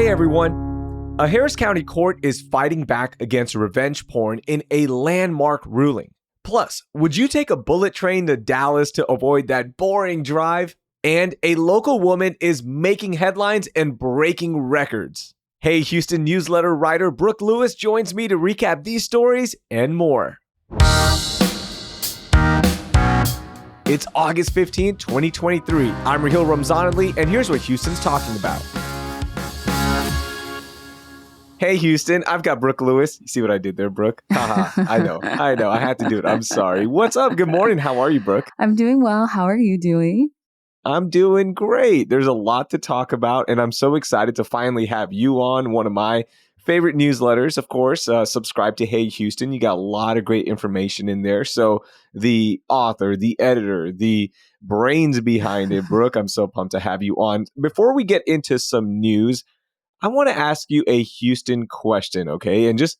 Hey everyone. A Harris County court is fighting back against revenge porn in a landmark ruling. Plus, would you take a bullet train to Dallas to avoid that boring drive? And a local woman is making headlines and breaking records. Hey Houston newsletter writer Brooke Lewis joins me to recap these stories and more. It's August 15, 2023. I'm Raheel Ramzanali, and here's what Houston's talking about. Hey, Houston, I've got Brooke Lewis. You see what I did there, Brooke? Haha, I know. I had to do it. I'm sorry. What's up? Good morning. How are you, Brooke? I'm doing well. How are you doing? I'm doing great. There's a lot to talk about, and I'm so excited to finally have you on one of my favorite newsletters, of course. Subscribe to Hey Houston. You got a lot of great information in there. So the author, the editor, the brains behind it, Brooke, I'm so pumped to have you on. Before we get into some news, I want to ask you a Houston question, okay? And just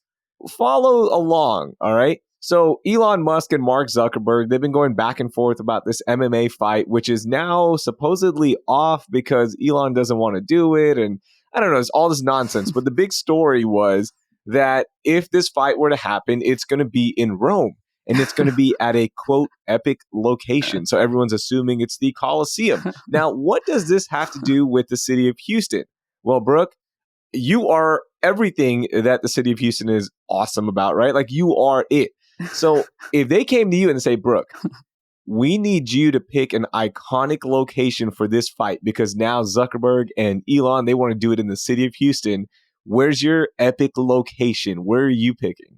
follow along, all right? So Elon Musk and Mark Zuckerberg, they've been going back and forth about this MMA fight, which is now supposedly off because Elon doesn't want to do it. And I don't know, it's all this nonsense. But the big story was that if this fight were to happen, it's going to be in Rome. And it's going to be at a, quote, epic location. So everyone's assuming it's the Coliseum. Now, what does this have to do with the city of Houston? Well, Brooke, you are everything that the city of Houston is awesome about, right? Like you are it. So if they came to you and say, Brooke, we need you to pick an iconic location for this fight because now Zuckerberg and Elon, they want to do it in the city of Houston. Where's your epic location? Where are you picking?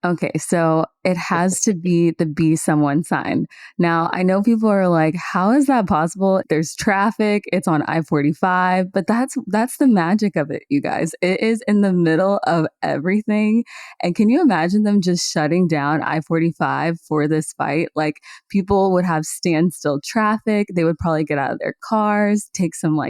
Okay, so it has to be the Be Someone sign. Now, I know people are like, how is that possible? There's traffic, it's on I-45, but that's the magic of it, you guys. It is in the middle of everything. And can you imagine them just shutting down I-45 for this fight? Like people would have standstill traffic. They would probably get out of their cars, take some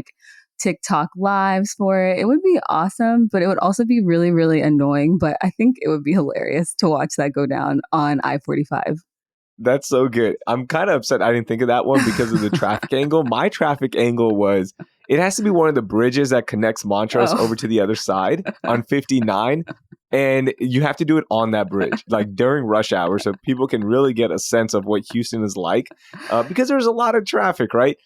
TikTok lives for it. It would be awesome, but it would also be really, really annoying. But I think it would be hilarious to watch that go down on I-45. That's so good. I'm kind of upset I didn't think of that one because of the traffic angle. My traffic angle was it has to be one of the bridges that connects Montrose over to the other side on 59. And you have to do it on that bridge, like during rush hour, so people can really get a sense of what Houston is like because there's a lot of traffic, right?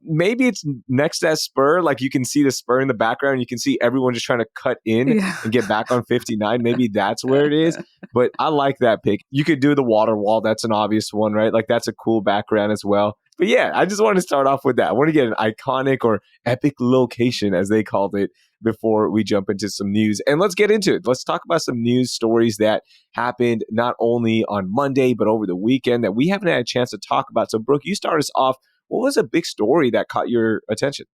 Maybe it's next to that spur, like you can see the spur in the background. You can see everyone just trying to cut in and get back on 59. Maybe that's where it is. But I like that pick. You could do the water wall. That's an obvious one, right? Like that's a cool background as well. But yeah, I just want to start off with that. I want to get an iconic or epic location, as they called it, before we jump into some news. And let's get into it. Let's talk about some news stories that happened not only on Monday, but over the weekend that we haven't had a chance to talk about. So Brooke, you start us off. What was a big story that caught your attention?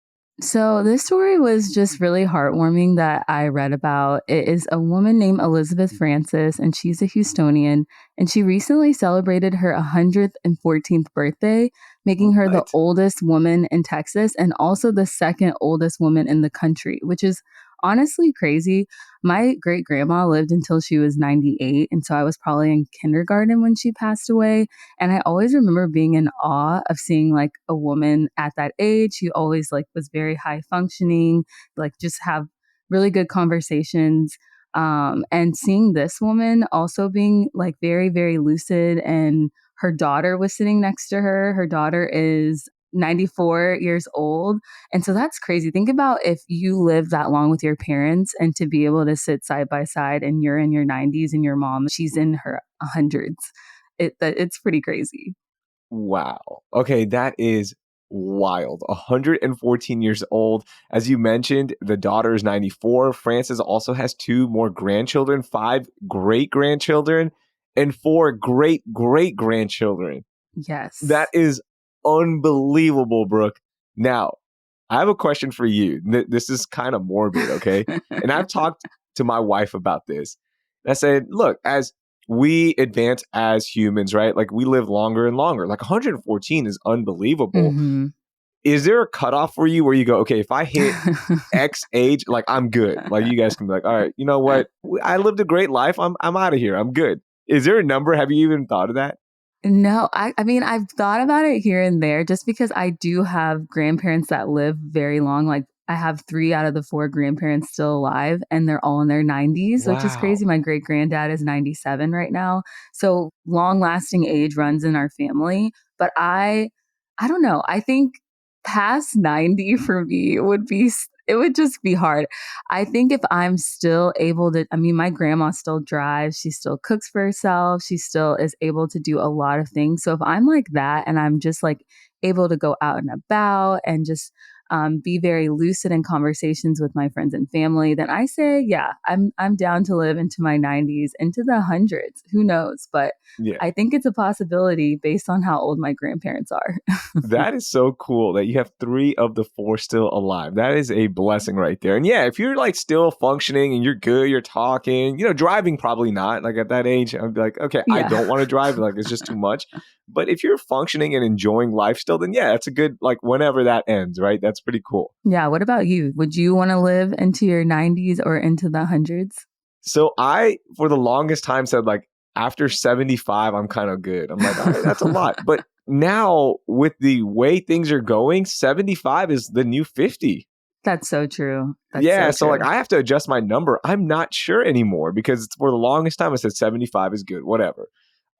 So this story was just really heartwarming that I read about. It is a woman named Elizabeth Francis, and she's a Houstonian, and she recently celebrated her 114th birthday, making her the oldest woman in Texas and also the second oldest woman in the country, which is honestly crazy. My great grandma lived until she was 98. And so I was probably in kindergarten when she passed away. And I always remember being in awe of seeing like a woman at that age. She always was very high functioning, just have really good conversations. And seeing this woman also being very, very lucid, and her daughter was sitting next to her. Her daughter is 94 years old. And so that's crazy. Think about if you live that long with your parents and to be able to sit side by side and you're in your 90s and your mom, she's in her hundreds. It's pretty crazy. Wow. Okay, that is wild. 114 years old. As you mentioned, the daughter is 94. Frances also has 2 more grandchildren, 5 great-grandchildren, and 4 great-great-grandchildren. Yes. That is unbelievable, Brooke. Now, I have a question for you. This is kind of morbid, okay? And I've talked to my wife about this. And I said, look, as we advance as humans, right? Like we live longer and longer. Like 114 is unbelievable. Mm-hmm. Is there a cutoff for you where you go, okay, if I hit X age, like I'm good. Like you guys can be like, all right, you know what? I lived a great life. I'm out of here. I'm good. Is there a number? Have you even thought of that? No, I mean, I've thought about it here and there just because I do have grandparents that live very long. Like I have 3 out of the 4 grandparents still alive, and they're all in their 90s, which is Wow. crazy. My great granddad is 97 right now. So long lasting age runs in our family. But I don't know. I think past 90 for me it would just be hard. I think if I'm still able to, I mean, my grandma still drives, she still cooks for herself, she still is able to do a lot of things. So if I'm like that and I'm just like able to go out and about and just be very lucid in conversations with my friends and family, then I say, yeah, I'm down to live into my 90s, into the hundreds. Who knows? But Yeah. I think it's a possibility based on how old my grandparents are. That is so cool that you have 3 of the 4 still alive. That is a blessing right there. And yeah, if you're like still functioning and you're good, you're talking, driving probably not. Like at that age, I'd be like, okay, I Yeah. don't want to drive. Like it's just too much. But if you're functioning and enjoying life still, then yeah, it's a good, like whenever that ends, right? That's pretty cool. Yeah. What about you? Would you want to live into your 90s or into the hundreds? So I, for the longest time, said like after 75, I'm kind of good. I'm like, all right, that's a lot. But now with the way things are going, 75 is the new 50. That's so true. That's Yeah, so so like true. I have to adjust my number. I'm not sure anymore because for the longest time I said 75 is good, whatever.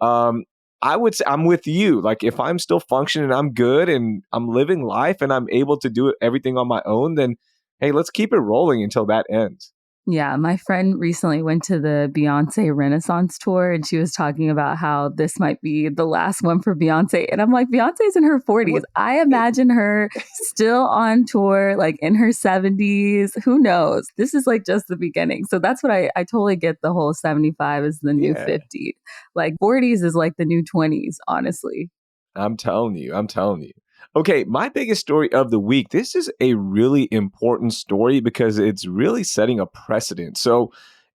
Um, I would say I'm with you. Like if I'm still functioning, I'm good and I'm living life and I'm able to do everything on my own, then hey, let's keep it rolling until that ends. Yeah, my friend recently went to the Beyonce Renaissance tour and she was talking about how this might be the last one for Beyonce. And I'm like, Beyonce's in her 40s. What? I imagine her still on tour, like in her 70s. Who knows? This is like just the beginning. So that's what I totally get the whole 75 is the new Yeah. 50. Like 40s is like the new 20s, honestly. I'm telling you. I'm telling you. Okay, my biggest story of the week. This is a really important story because it's really setting a precedent. So,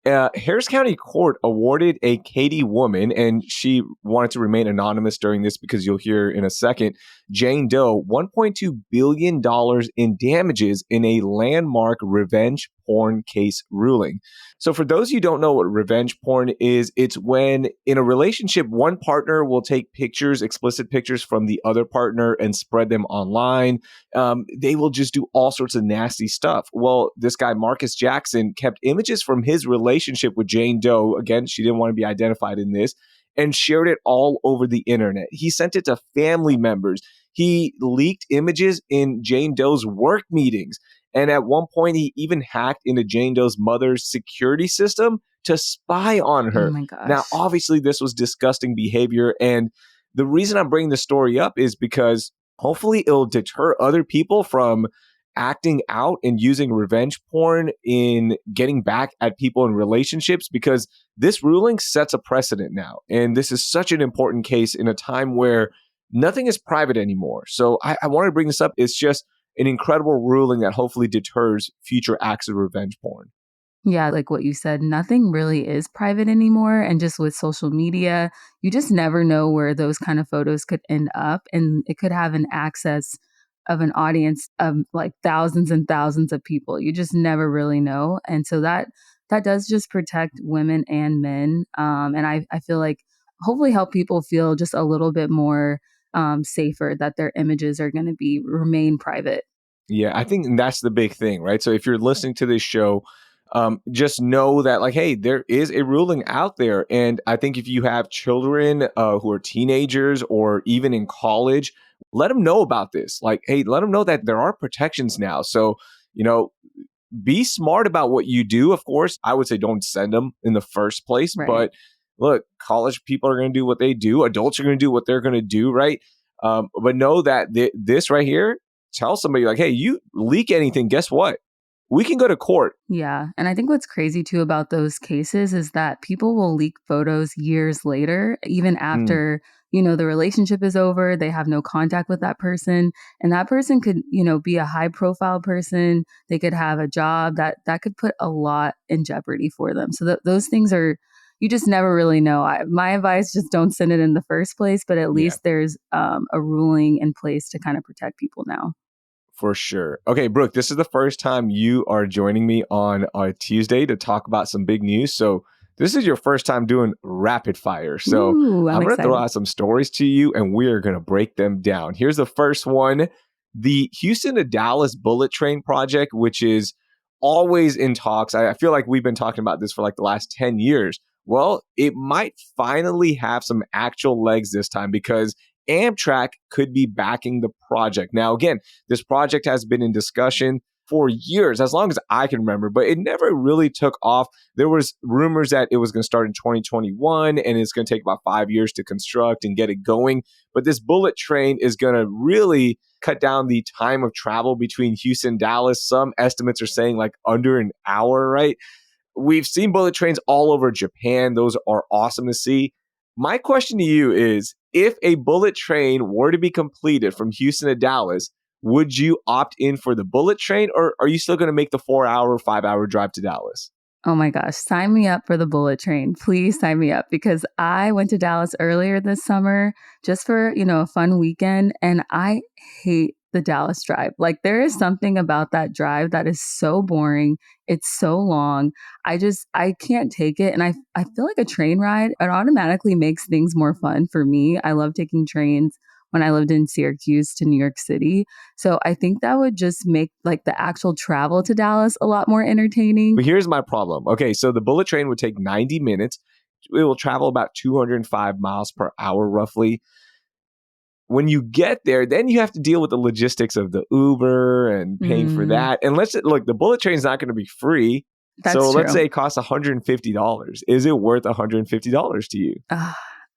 Harris County Court awarded a Katy woman, and she wanted to remain anonymous during this because you'll hear in a second, Jane Doe, $1.2 billion in damages in a landmark revenge porn case ruling. So, for those of you who don't know what revenge porn is, it's when in a relationship, one partner will take pictures, explicit pictures from the other partner and spread them online. They will just do all sorts of nasty stuff. Well, this guy, Marcus Jackson, kept images from his relationship with Jane Doe. Again, she didn't want to be identified in this and shared it all over the internet. He sent it to family members. He leaked images in Jane Doe's work meetings. And at one point, he even hacked into Jane Doe's mother's security system to spy on Oh her. my Now, gosh. obviously, this was disgusting behavior. And the reason I'm bringing the story up is because hopefully it'll deter other people from acting out and using revenge porn in getting back at people in relationships because this ruling sets a precedent now. And this is such an important case in a time where nothing is private anymore. So I want to bring this up. It's just an incredible ruling that hopefully deters future acts of revenge porn. Yeah, like what you said, nothing really is private anymore. And just with social media, you just never know where those kind of photos could end up. And it could have an access of an audience of like thousands and thousands of people. You just never really know. And so that does just protect women and men. And I feel like hopefully help people feel just a little bit more safer that their images are going to be remain private. Yeah, I think that's the big thing, right? So if you're listening to this show, just know that, like, hey, there is a ruling out there. And I think if you have children who are teenagers or even in college, let them know about this. Like, hey, let them know that there are protections now. So, you know, be smart about what you do. Of course, I would say don't send them in the first place. Right. But look, college people are going to do what they do. Adults are going to do what they're going to do, right? But know that this right here, tell somebody like, hey, you leak anything, guess what? We can go to court. Yeah. And I think what's crazy too about those cases is that people will leak photos years later, even Mm, after, the relationship is over, they have no contact with that person. And that person could, be a high profile person. They could have a job that could put a lot in jeopardy for them. So those things are, you just never really know. My advice, just don't send it in the first place, but at yeah. least there's a ruling in place to kind of protect people now. For sure. Okay, Brooke, this is the first time you are joining me on a Tuesday to talk about some big news. So, this is your first time doing rapid fire. So, Ooh, I'm I'm going to throw excited. out some stories to you and we are going to break them down. Here's the first one. The Houston to Dallas bullet train project, which is always in talks. I feel like we've been talking about this for like the last 10 years. Well, it might finally have some actual legs this time because Amtrak could be backing the project. Now, again, this project has been in discussion for years, as long as I can remember, but it never really took off. There was rumors that it was going to start in 2021 and it's going to take about 5 years to construct and get it going. But this bullet train is going to really cut down the time of travel between Houston and Dallas. Some estimates are saying like under an hour, right? We've seen bullet trains all over Japan. Those are awesome to see. My question to you is, if a bullet train were to be completed from Houston to Dallas, would you opt in for the bullet train, or are you still going to make the 4-hour, 5-hour drive to Dallas? Oh my gosh, sign me up for the bullet train. Please sign me up because I went to Dallas earlier this summer just for, a fun weekend, and I hate the Dallas drive. Like, there is something about that drive that is so boring. It's so long. I can't take it. And I feel like a train ride, it automatically makes things more fun for me. I love taking trains when I lived in Syracuse to New York City. So I think that would just make like the actual travel to Dallas a lot more entertaining. But here's my problem. Okay, so the bullet train would take 90 minutes. It will travel about 205 miles per hour, roughly. When you get there, then you have to deal with the logistics of the Uber and paying for that. And look, the bullet train's not going to be free. That's so true. let's say it costs $150. Is it worth $150 to you?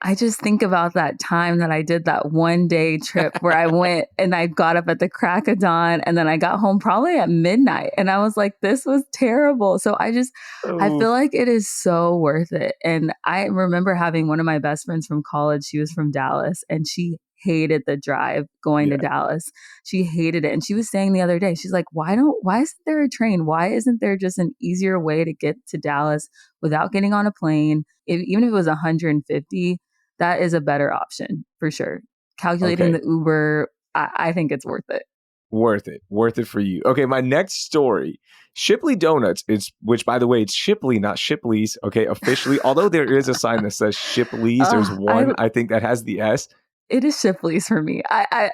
I just think about that time that I did that 1-day trip where I went and I got up at the crack of dawn and then I got home probably at midnight. And I was like, this was terrible. So I feel like it is so worth it. And I remember having one of my best friends from college. She was from Dallas and she hated the drive going to Dallas. She hated it. And she was saying the other day, she's like, why isn't there a train? Why isn't there just an easier way to get to Dallas without getting on a plane? Even if it was 150, that is a better option for sure. Calculating the Uber, I think it's worth it. Worth it for you. Okay, my next story, Shipley Donuts, which by the way, it's Shipley, not Shipley's, okay, officially. Although there is a sign that says Shipley's, there's one, I think, that has the S. It is Shipley's for me. I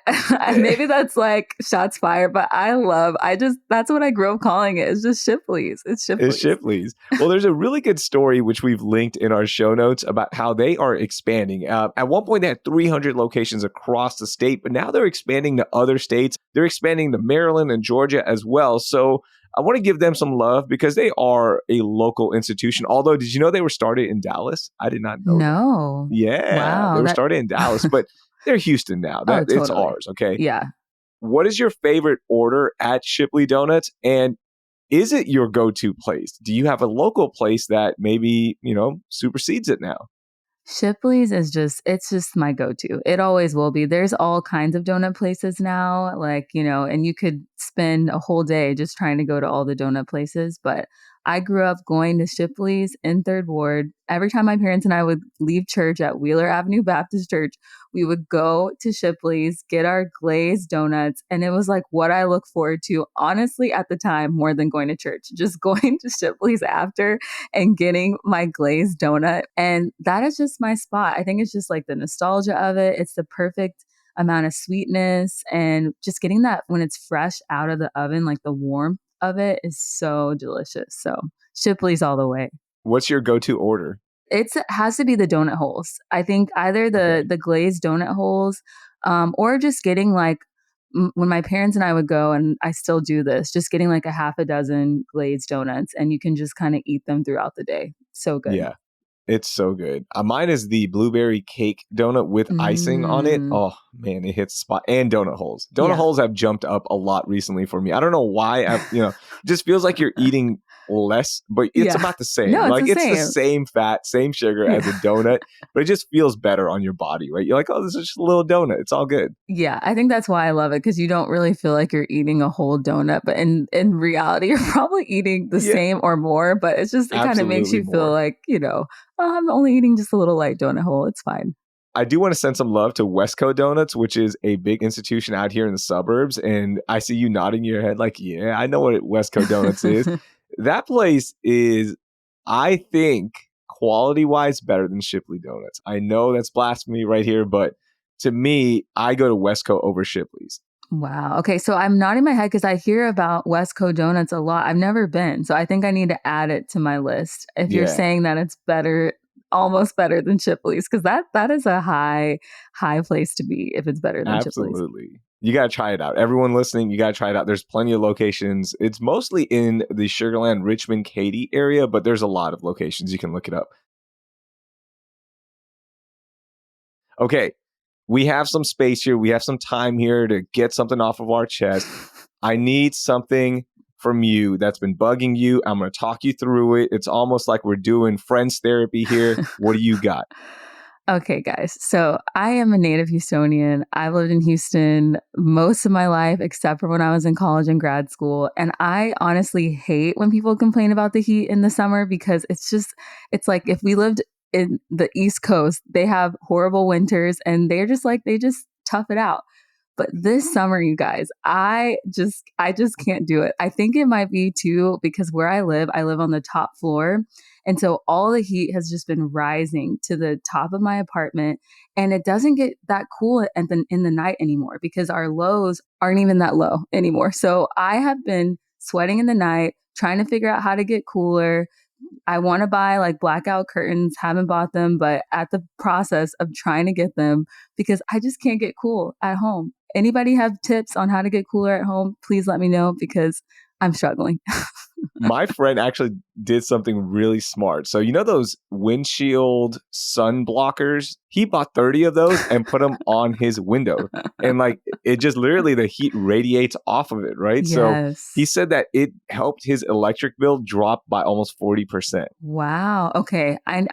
maybe that's like shots fired, but that's what I grew up calling it. It's just Shipley's. It's Shipley's. Well, there's a really good story which we've linked in our show notes about how they are expanding. At one point, they had 300 locations across the state, but now they're expanding to other states. They're expanding to Maryland and Georgia as well. So I want to give them some love because they are a local institution. Although, did you know they were started in Dallas? I did not know. No. That. Yeah. Wow. They were started in Dallas, but they're Houston now. Totally. It's ours, okay? Yeah. What is your favorite order at Shipley Donuts? And is it your go-to place? Do you have a local place that maybe, supersedes it now? Shipley's it's just my go-to. It always will be. There's all kinds of donut places now, like, and you could spend a whole day just trying to go to all the donut places. But I grew up going to Shipley's in Third Ward. Every time my parents and I would leave church at Wheeler Avenue Baptist Church, we would go to Shipley's, get our glazed donuts. And it was like what I look forward to, honestly, at the time, more than going to church, just going to Shipley's after and getting my glazed donut. And that is just my spot. I think it's just like the nostalgia of it. It's the perfect amount of sweetness and just getting that when it's fresh out of the oven, like the warmth of it is so delicious. So Shipley's all the way. What's your go-to order? It has to be the donut holes. I think either the glazed donut holes or just getting like when my parents and I would go, and I still do this, just getting like a half a dozen glazed donuts and you can just kind of eat them throughout the day. So good. Yeah. It's so good. Mine is the blueberry cake donut with icing on it. Oh, man, it hits the spot. And donut holes. Donut holes have jumped up a lot recently for me. I don't know why. It just feels like you're eating less, but it's about the same. No, it's the same fat, same sugar as a donut, but it just feels better on your body, right? You're like, oh, this is just a little donut. It's all good. Yeah, I think that's why I love it, because you don't really feel like you're eating a whole donut, but in reality, you're probably eating the same or more, but it kind of makes you feel like, I'm only eating just a little light donut hole. It's fine. I do want to send some love to Westco Donuts, which is a big institution out here in the suburbs. And I see you nodding your head like, yeah, I know what Westco Donuts is. That place is, I think, quality-wise better than Shipley Donuts. I know that's blasphemy right here, but to me, I go to Westco over Shipley's. Wow. Okay. So I'm nodding my head because I hear about West Coast donuts a lot. I've never been. So I think I need to add it to my list. If you're Yeah, saying that it's better, almost better than Chipley's, because that is a high place to be if it's better than Chipley's. absolutely. You got to try it out. Everyone listening, you got to try it out. There's plenty of locations. It's mostly in the Sugarland, Richmond, Katy area, but there's a lot of locations. You can look it up. Okay, we have some space here. We have some time here to get something off of our chest. I need something from you that's been bugging you. I'm going to talk you through it. It's almost like we're doing friends therapy here. What do you got? Okay, guys. So I am a native Houstonian. I've lived in Houston most of my life, except for when I was in college and grad school. And I honestly hate when people complain about the heat in the summer because it's like if we lived in the East Coast, they have horrible winters and they just tough it out. But this summer, you guys, I just can't do it. I think it might be too because where I live on the top floor. And so all the heat has just been rising to the top of my apartment. And it doesn't get that cool in the night anymore because our lows aren't even that low anymore. So I have been sweating in the night, trying to figure out how to get cooler. I want to buy like blackout curtains, haven't bought them, but at the process of trying to get them because I just can't get cool at home. Anybody have tips on how to get cooler at home? Please let me know because I'm struggling. My friend actually did something really smart. So, you know those windshield sun blockers? He bought 30 of those and put them on his window. And like it just literally the heat radiates off of it, right? So he Yes. said that it helped his electric bill drop by almost 40%. Wow. Okay. I'm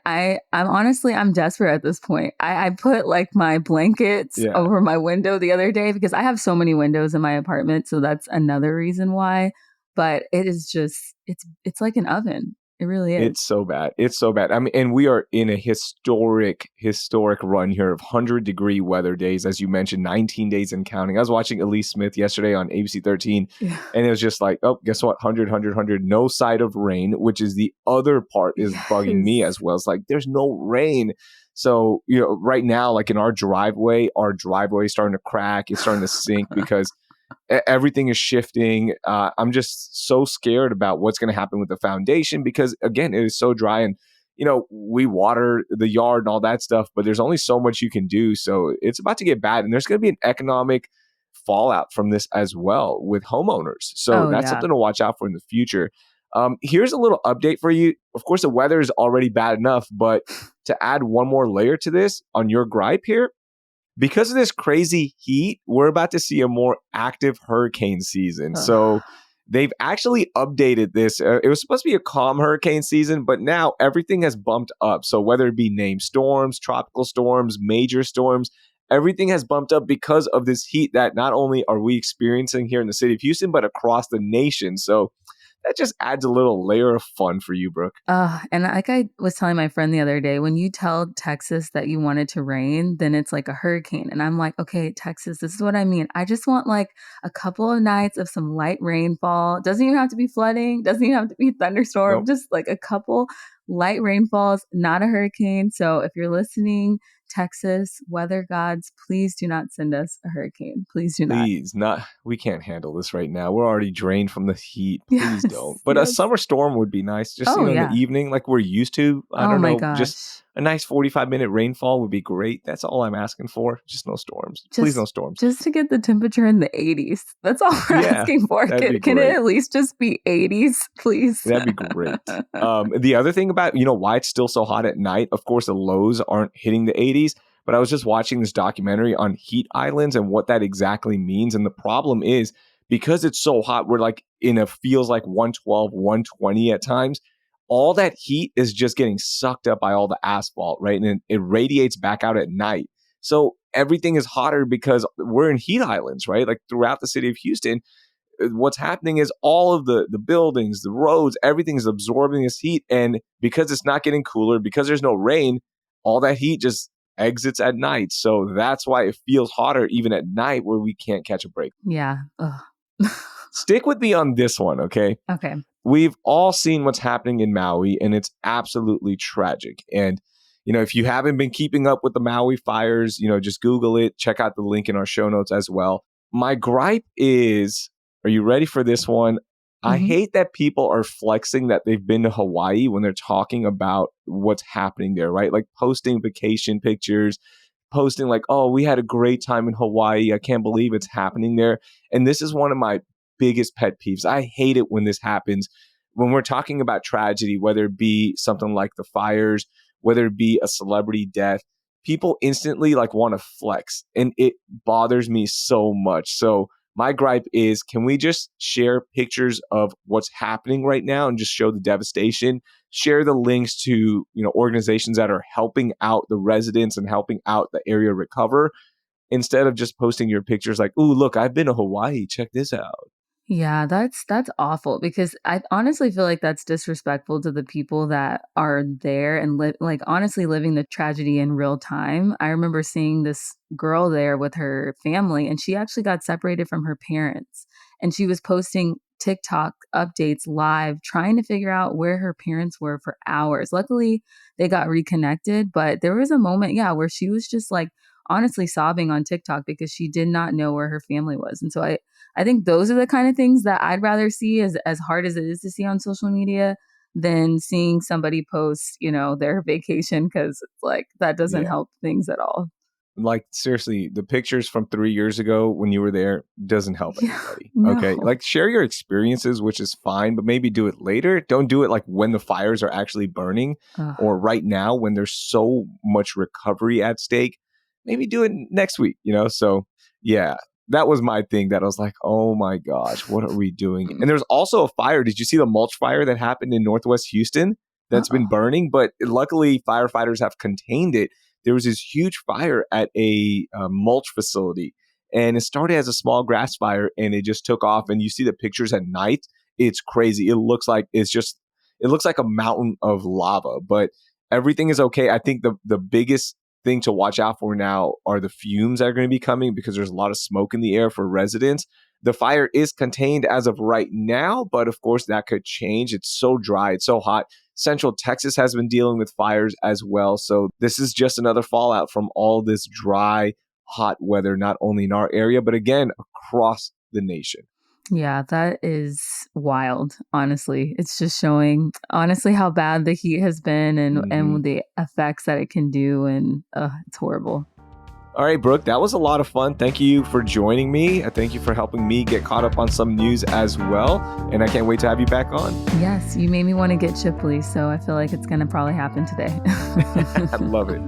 honestly I'm desperate at this point. I put like my blankets Yeah. over my window the other day because I have so many windows in my apartment, so that's another reason why. But it is just it's like an oven. It really is. It's so bad. It's so bad. I mean, and we are in a historic run here of 100-degree weather days. As you mentioned, 19 days and counting. I was watching Elise Smith yesterday on ABC 13, Yeah. and it was just like, oh, guess what? 100, no sight of rain, which is the other part is bugging me Yes. as well. It's like, there's no rain. So, right now, like in our driveway is starting to crack. It's starting to sink because everything is shifting. I'm just so scared about what's going to happen with the foundation because, again, it is so dry and, we water the yard and all that stuff, but there's only so much you can do. So it's about to get bad and there's going to be an economic fallout from this as well with homeowners. So Oh that's yeah. something to watch out for in the future. Here's a little update for you. Of course, the weather is already bad enough, but to add one more layer to this on your gripe here, because of this crazy heat, we're about to see a more active hurricane season. Ugh. So they've actually updated this. It was supposed to be a calm hurricane season, but now everything has bumped up. So whether it be named storms, tropical storms, major storms, everything has bumped up because of this heat that not only are we experiencing here in the city of Houston, but across the nation. So that just adds a little layer of fun for you, Brooke. And like I was telling my friend the other day, when you tell Texas that you want it to rain, then it's like a hurricane. And I'm like, okay, Texas, this is what I mean. I just want like a couple of nights of some light rainfall. Doesn't even have to be flooding, doesn't even have to be thunderstorm, Nope. just like a couple light rainfalls, not a hurricane. So if you're listening, Texas, weather gods, please do not send us a hurricane. Please do not. Please, not. We can't handle this right now. We're already drained from the heat. Please don't. Yes, But a yes. summer storm would be nice. Just, Oh, in the yeah. evening, like we're used to. I Oh don't my know. Just gosh. a nice 45-minute rainfall would be great. That's all I'm asking for. Just no storms. Please, no Just storms. just to get the temperature in the 80s. That's all we're Yeah, asking for. that'd be Can it great. at least just be 80s, please? That'd be great. The other thing about, why it's still so hot at night, of course, the lows aren't hitting the 80s, but I was just watching this documentary on heat islands and what that exactly means. And the problem is because it's so hot, we're like in a feels like 112, 120 at times. All that heat is just getting sucked up by all the asphalt, right? And it radiates back out at night. So everything is hotter because we're in heat islands, right? Like throughout the city of Houston, what's happening is all of the buildings, the roads, everything is absorbing this heat. And because it's not getting cooler, because there's no rain, all that heat just exits at night. So that's why it feels hotter even at night where we can't catch a break. Yeah. Ugh. Stick with me on this one, okay? Okay. We've all seen what's happening in Maui, and it's absolutely tragic. And, if you haven't been keeping up with the Maui fires, just Google it, check out the link in our show notes as well. My gripe is, are you ready for this one? I Hmm. hate that people are flexing that they've been to Hawaii when they're talking about what's happening there, right? Like posting vacation pictures, posting like, oh, we had a great time in Hawaii. I can't believe it's happening there. And this is one of my biggest pet peeves. I hate it when this happens. When we're talking about tragedy, whether it be something like the fires, whether it be a celebrity death, people instantly like want to flex, and it bothers me so much. So my gripe is, can we just share pictures of what's happening right now and just show the devastation, share the links to, organizations that are helping out the residents and helping out the area recover, instead of just posting your pictures like, ooh, look, I've been to Hawaii, check this out. Yeah, that's awful because I honestly feel like that's disrespectful to the people that are there and like honestly living the tragedy in real time. I remember seeing this girl there with her family and she actually got separated from her parents and she was posting TikTok updates live trying to figure out where her parents were for hours. Luckily, they got reconnected, but there was a moment, yeah, where she was just like honestly sobbing on TikTok because she did not know where her family was. And so I think those are the kind of things that I'd rather see as hard as it is to see on social media than seeing somebody post, their vacation because it's like that doesn't Yeah. help things at all. Like, seriously, the pictures from 3 years ago when you were there doesn't help Yeah. anybody. Okay. No. Like, share your experiences, which is fine, but maybe do it later. Don't do it like when the fires are actually burning Ugh. or right now when there's so much recovery at stake. Maybe do it next week. So, yeah, that was my thing that I was like, oh my gosh, what are we doing? And there's also a fire. Did you see the mulch fire that happened in Northwest Houston that's been Uh-oh. burning? But luckily, firefighters have contained it. There was this huge fire at a mulch facility, and it started as a small grass fire and it just took off. And you see the pictures at night. It's crazy. It looks like a mountain of lava, but everything is okay. I think the biggest thing to watch out for now are the fumes that are going to be coming because there's a lot of smoke in the air for residents. The fire is contained as of right now, but of course that could change. It's so dry, it's so hot. Central Texas has been dealing with fires as well. So this is just another fallout from all this dry, hot weather, not only in our area, but again, across the nation. Yeah, that is wild, honestly. It's just showing honestly how bad the heat has been Hmm. and the effects that it can do and it's horrible. All right, Brooke, that was a lot of fun. Thank you for joining me. Thank you for helping me get caught up on some news as well. And I can't wait to have you back on. Yes, you made me want to get Chipley, so I feel like it's going to probably happen today. I love it.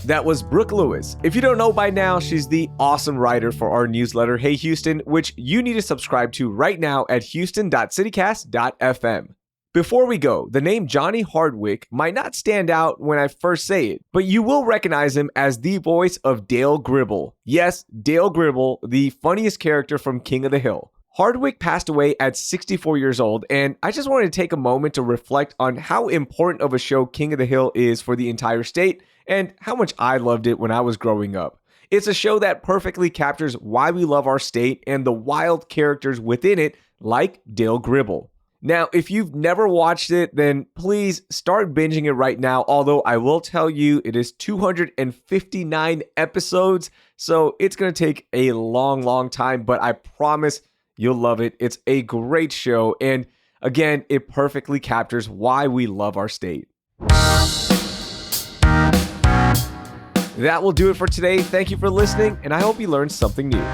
That was Brooke Lewis. If you don't know by now, she's the awesome writer for our newsletter, Hey Houston, which you need to subscribe to right now at houston.citycast.fm. Before we go, the name Johnny Hardwick might not stand out when I first say it, but you will recognize him as the voice of Dale Gribble. Yes, Dale Gribble, the funniest character from King of the Hill. Hardwick passed away at 64 years old, and I just wanted to take a moment to reflect on how important of a show King of the Hill is for the entire state and how much I loved it when I was growing up. It's a show that perfectly captures why we love our state and the wild characters within it, like Dale Gribble. Now, if you've never watched it, then please start binging it right now. Although I will tell you, it is 259 episodes, so it's going to take a long, long time, but I promise you'll love it. It's a great show, and again, it perfectly captures why we love our state. That will do it for today. Thank you for listening, and I hope you learned something new.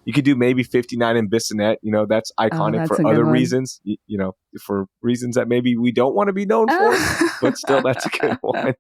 You could do maybe 59 in Bissonnette. That's Oh, iconic that's for a good other one. reasons, for reasons that maybe we don't want to be known for, but still, that's a good one.